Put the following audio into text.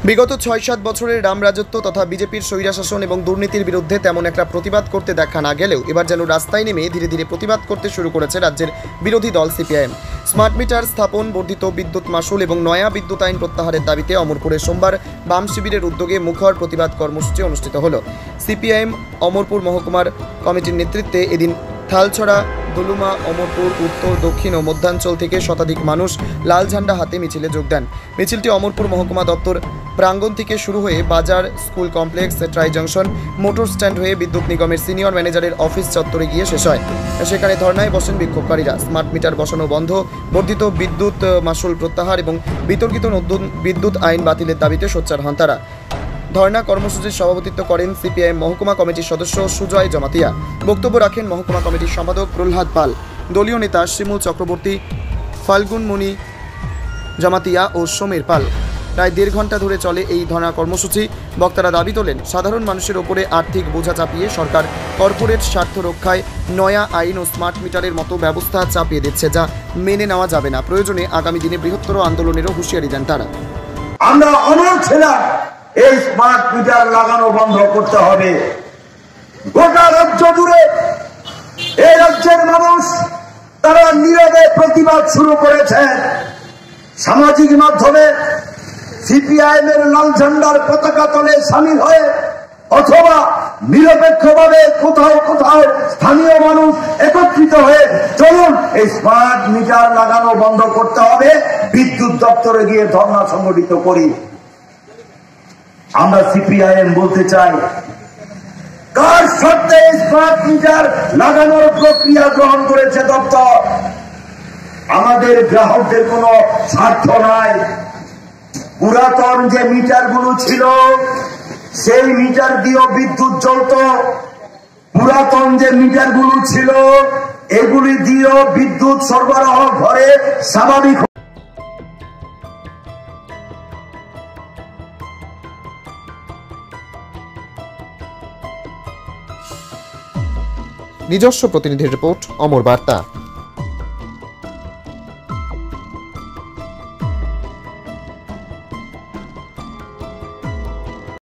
বিগত ৬-৭ বছরের রাম রাজত্ব তথা বিজেপির স্বৈরাশাসন এবং দুর্নীতির বিরুদ্ধে তেমন একটা প্রতিবাদ করতে দেখা না গেলেও এবার যেন রাস্তায় নেমে ধীরে ধীরে প্রতিবাদ করতে শুরু করেছে রাজ্যের বিরোধী দল সিপিআইএম। স্মার্ট মিটার স্থাপন, বর্ধিত বিদ্যুৎ মাশুল এবং নয়া বিদ্যুৎ আইন প্রত্যাহারের দাবিতে অমরপুরে সোমবার বাম শিবিরের উদ্যোগে মুখর প্রতিবাদ কর্মসূচি অনুষ্ঠিত হল। সিপিআইএম অমরপুর মহকুমার কমিটির নেতৃত্বে এদিন থালছড়া, দলুমা, অমরপুর উত্তর, দক্ষিণ ও মধ্যাঞ্চল থেকে শতাধিক মানুষ লাল ঝান্ডা হাতে মিছিলে যোগ দেন। মিছিলটি অমরপুর মহকুমা দপ্তর প্রাঙ্গণ থেকে শুরু হয়ে বাজার, school complex, try junction, motor stand হয়ে বিদ্যুৎ নিগমের সিনিয়র ম্যানেজারের অফিস চত্বরে গিয়ে শেষ হয়। সেখানে ধর্নায় বসেন বিক্ষোভকারীরা। স্মার্ট মিটার বসানো বন্ধ, বর্ধিত বিদ্যুৎ মাশুল প্রত্যাহার এবং বিতর্কিত নতুন বিদ্যুৎ আইন বাতিলের দাবিতে সোচ্চার হন তারা। ধর্না কর্মসূচির সভাপতিত্ব করেন সিপিআইএম মহকুমা কমিটির সদস্য সুজয় জমাতিয়া। বক্তব্য রাখেন মহকুমা কমিটির সম্পাদক প্রহ্লাদ পাল, দলীয় নেতা শিমুল চক্রবর্তী, ফাল্গুনমণি জমাতিয়া ও সমীর পাল। প্রায় 1.5 ঘন্টা ধরে চলে এই ধর্না কর্মসূচি। বক্তারা দাবি তোলেন, সাধারণ মানুষের ওপরে আর্থিক বোঝা চাপিয়ে সরকার কর্পোরেট স্বার্থ রক্ষায় নয়া আইন ও স্মার্ট মিটারের মতো ব্যবস্থা চাপিয়ে দিচ্ছে, যা মেনে নেওয়া যাবে না। প্রয়োজনে আগামী দিনে বৃহত্তর আন্দোলনেরও হুঁশিয়ারি দেন তারা। আমরা অনড় ছিলাম, এই স্মার্ট মিটার লাগানো বন্ধ করতে হবে। গোটা রাজ্য জুড়ে এই রাজ্যের মানুষ তারা নীরবে প্রতিবাদ শুরু করেছে। সামাজিক মাধ্যমে সিপিআইএম এর লাল ঝান্ডার পতাকা তলে সামিল হয়ে অথবা নিরপেক্ষভাবে কোথাও কোথাও স্থানীয় মানুষ একত্রিত হয়ে চলুন এই স্মার্ট মিটার লাগানো বন্ধ করতে হবে, বিদ্যুৎ দপ্তরে গিয়ে ধর্ণা সংগঠিত করি। আমরা সিপিআইএম বলতে চাই, কার শর্তে স্মার্ট মিটার লাগানোর প্রক্রিয়া গ্রহণ করেছে দপ্তর? আমাদের গ্রাহকদের কোনো স্বার্থ নাই। পুরাতন যে মিটার গুলো ছিল সেই মিটার দিয়েও বিদ্যুৎ জ্বলত। পুরাতন যে মিটার গুলো ছিল এগুলি দিয়েও বিদ্যুৎ সরবরাহ ঘরে স্বাভাবিক। নিজস্ব প্রতিনিধির রিপোর্ট, অমর বার্তা।